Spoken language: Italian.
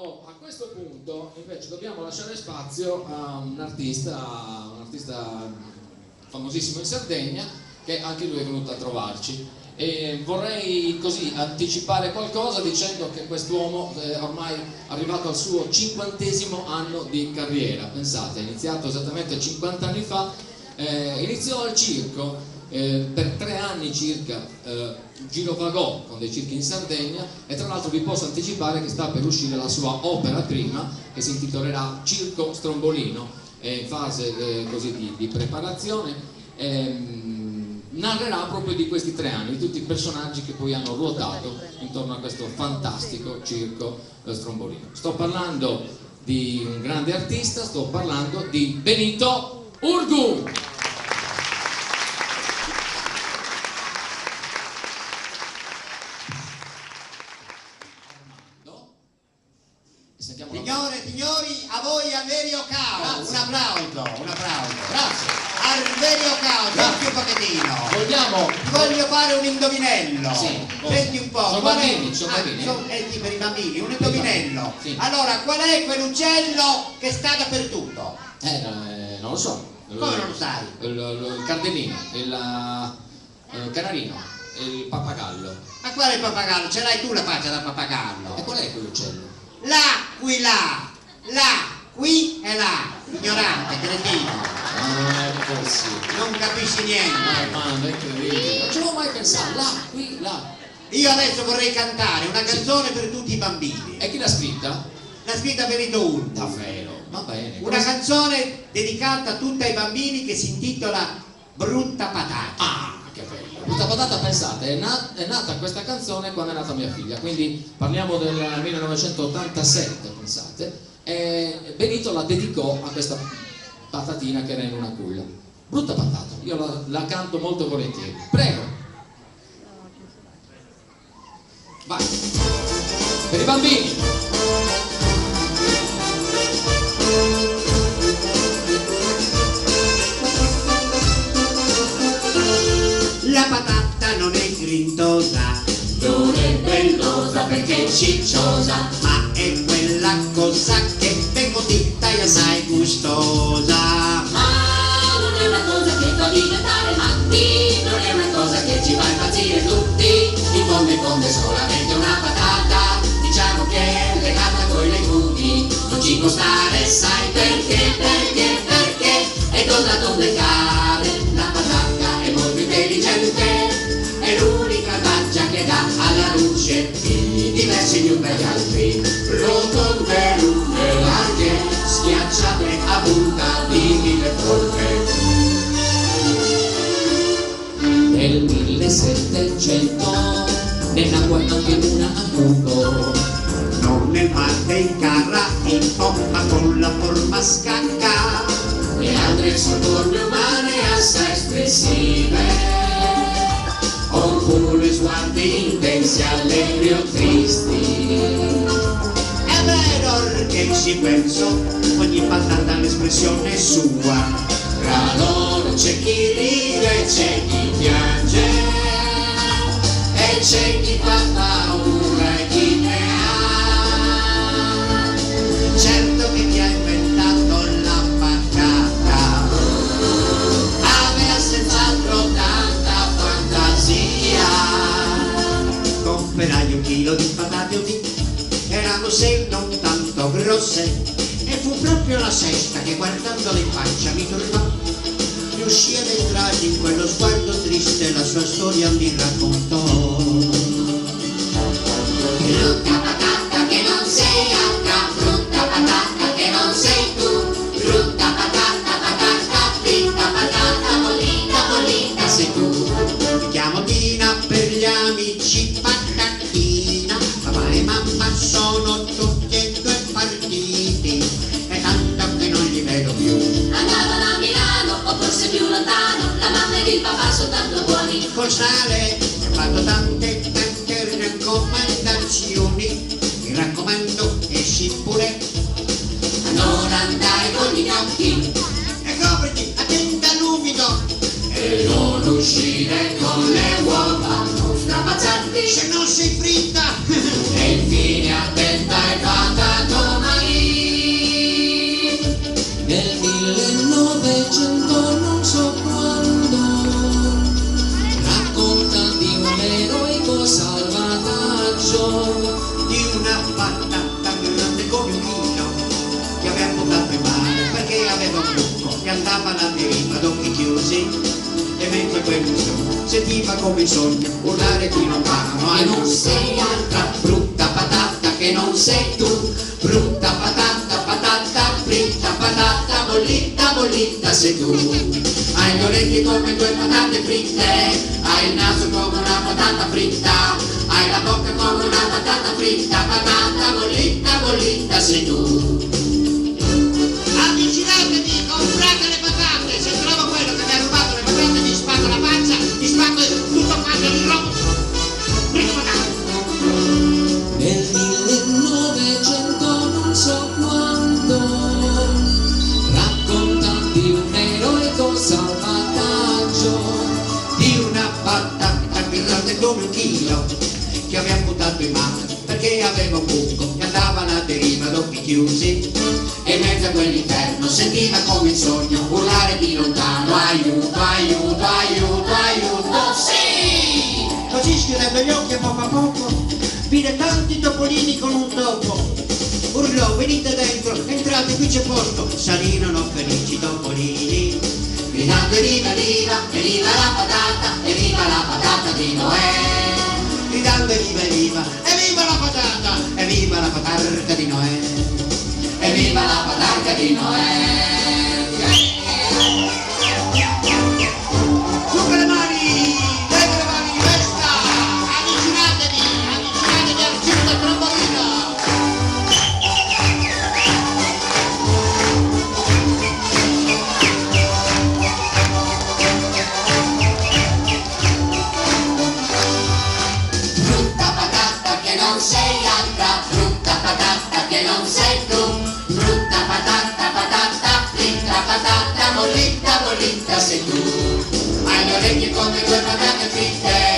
Oh, a questo punto invece dobbiamo lasciare spazio a un artista famosissimo in Sardegna, che anche lui è venuto a trovarci, e vorrei così anticipare qualcosa dicendo che quest'uomo è ormai arrivato al suo 50° anno di carriera. Pensate, è iniziato esattamente 50 anni fa, iniziò al circo, per 3 anni circa girovagò con dei circhi in Sardegna, e tra l'altro vi posso anticipare che sta per uscire la sua opera prima, che si intitolerà Circo Strombolino, è in fase così di preparazione. Narrerà proprio di questi 3 anni, di tutti i personaggi che poi hanno ruotato intorno a questo fantastico circo Strombolino. Sto parlando di un grande artista, sto parlando di Benito Urgu. Signore e signori, a voi Arverio Cao, un applauso, Grazie. Arverio Cao, senti un pochettino. Voglio fare un indovinello. Sì. Senti un po'. Sono bambini. Sì, per i bambini, un indovinello. Sì. Allora, qual è quell'uccello che sta dappertutto? Non lo so. Come non lo sai? Il cardellino, il canarino, il pappagallo. Ma quale pappagallo? Ce l'hai tu la faccia da pappagallo? E qual è quell'uccello? Là, qui là, qui e là. Ignorante, cretino. Non è possibile. Non capisci niente. Ma non è incredibile. Non ci avevo mai pensato. Là, qui, là. Io adesso vorrei cantare una canzone per tutti i bambini. E chi l'ha scritta? L'ha scritta Benito Urgu. Davvero? Va bene. Una canzone dedicata a tutti i bambini che si intitola Brutta Patata. Ah, che bello. Brutta patata, pensate, è nata questa canzone quando è nata mia figlia, quindi parliamo del 1987, pensate, e Benito la dedicò a questa patatina che era in una culla. Brutta patata, io la canto molto volentieri. Prego. Vai. Per i bambini. La patata non è grintosa, Non è bellosa perché è cicciosa, ma è quella cosa che vengo ditta e assai gustosa. ma non è una cosa che fa diventare matti, non è una cosa che ci fa impazzire tutti. In fondo è solamente una patata, diciamo che è legata coi legumi, non ci può stare, sai perché? È cosa donde cade, la patata è molto intelligente, è l'unica faccia che dà alla luce figli diversi gli uni dagli altri, rotonde, lunghe, larghe, schiacciate a punta di 1000 forche. Nel 1700 ne nacque anche una a Cubo. Non nel Marte in carra, in poppa con la forma scacca, E altre sono forme umane assai espressive, Oppure sguardi intensi, allegri o tristi. è vero che ci penso, ogni patata ha l'espressione sua. tra loro c'è chi ride, c'è chi piange, e c'è chi fa paura e chi ne ha. Certo che chi ha inventato la patata aveva senz'altro tanta fantasia. Comperai un chilo di patate o di, erano 6 non tanto grosse, e fu proprio la sesta che guardandole in faccia mi turbò. Riuscì ad entrare in quello sguardo triste, la sua storia mi raccontò. Brutta patata che non sei H, brutta patata che non sei tu, brutta patata fritta, patata bollita sei tu. Mi chiamo Tina, per gli amici patatina, papà e mamma sono tutti e 2 partiti, è tanto che non li vedo più. Andavano a Milano o forse più lontano, la mamma ed il papà soltanto buoni. Col sale mi ha fatto tante raccomandazioni, mi raccomando esci pure Non andare con gli gnocchi e copriti, attenta all'umido, e non uscire con le uova, non strapazzarti. se no televisore, sentiva come il sogno urlare qui lontano. E non sei altra brutta patata che non sei tu, brutta patata, patata fritta, patata bollita, bollita sei tu. Hai gli orecchi come due patate fritte, hai il naso come una patata fritta, hai la bocca come una patata fritta, patata bollita, bollita sei tu. Avvicinatevi, comprate le patate, se trovo quello che mi ha rubato le patate gli spacco la faccia, gli spacco tutto quanto il robo. Le patate. Nel 1900 non so quando raccontanti un eroe con salvataggio Di una patata grande come un chilo che abbiamo buttato in mare perché aveva un buco che andava alla deriva ad occhi chiusi, e in mezzo a quell'inferno sentiva come il sogno urlare di lontano aiuto, aiuto, aiuto, aiuto, sì! così schiudendo gli occhi a poco vide tanti topolini con un topo, urlò venite dentro, entrate qui c'è posto, salirono felici topolini Gridando evviva, evviva, evviva la patata di Noè. gridando evviva evviva, evviva la patata, evviva la patarca di Noè. Evviva la patata di Noè. Su con le mani, levate le mani di destra, avvicinatevi al circo del trombolino. Brutta patata che non sei altra, brutta patata che non sei tu, brutta patata, patata fritta, patata bollita, bollita sei tu. Hai le orecchie come due patate fritte,